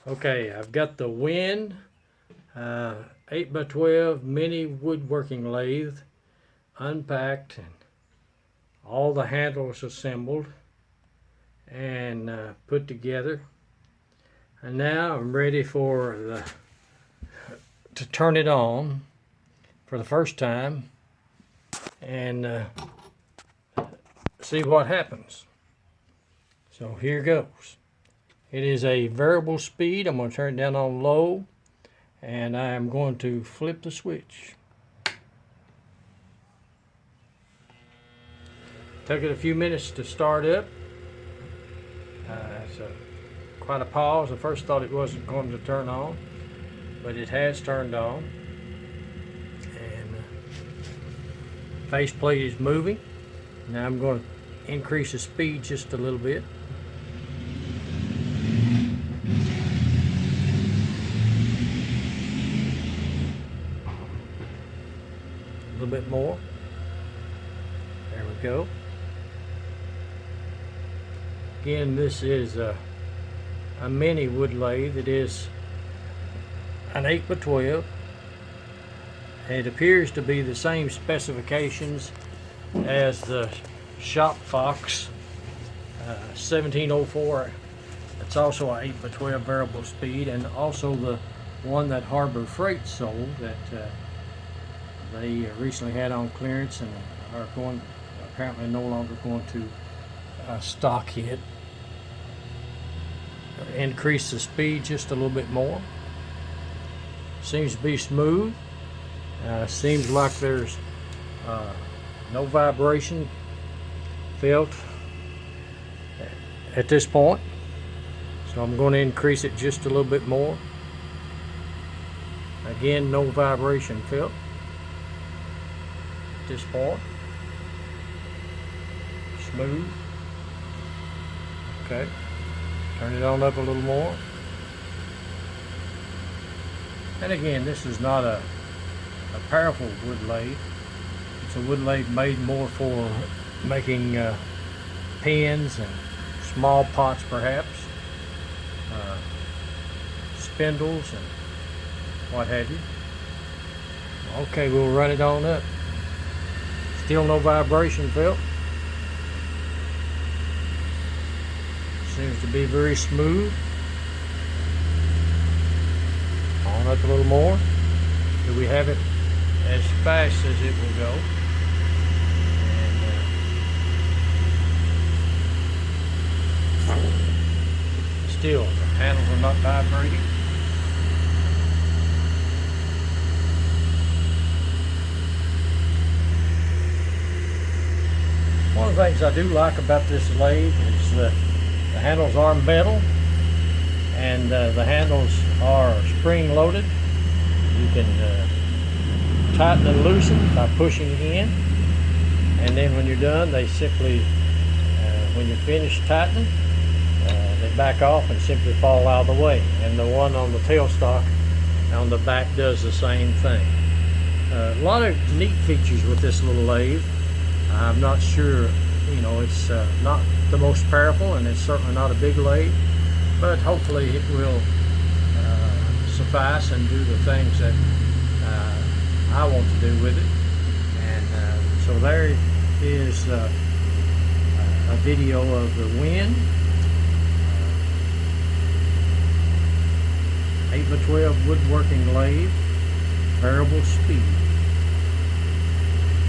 Okay, I've got the Win 8x12 mini woodworking lathe unpacked and all the handles assembled and put together. And now I'm ready to turn it on for the first time and see what happens. So here goes. It is a variable speed. I'm going to turn it down on low, and I am going to flip the switch. Took it a few minutes to start up. It's quite a pause. I first thought it wasn't going to turn on, but it has turned on. And faceplate is moving. Now I'm going to increase the speed just a little bit. A little bit more. There we go. Again, this is a mini wood lathe. It is an 8x12. It appears to be the same specifications as the Shop Fox 1704. It's also an 8x12 variable speed, and also the one that Harbor Freight sold that they recently had on clearance and are apparently no longer going to stock it. Increase the speed just a little bit more. Seems to be smooth. Seems like there's no vibration felt at this point. So I'm going to increase it just a little bit more. Again, no vibration felt at this point. Smooth. Okay. Turn it on up a little more. And again, this is not a powerful wood lathe. It's a wood lathe made more for making pens and small pots, perhaps, spindles and what have you. Okay, we'll run it on up. Still no vibration felt. Seems to be very smooth. On up a little more. Do we have it as fast as it will go? And still, the handles are not vibrating. One of the things I do like about this lathe is that the handles are metal, and the handles are spring loaded. You can tighten and loosen by pushing in, and then when you're done, they simply, when you're finished tightening, they back off and simply fall out of the way. And the one on the tailstock on the back does the same thing. A lot of neat features with this little lathe. I'm not sure, it's not the most powerful, and it's certainly not a big lathe, but hopefully it will suffice and do the things that I want to do with it. And so there is a video of the Win 8x12 woodworking lathe, variable speed.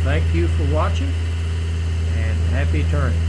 Thank you for watching, and happy turning.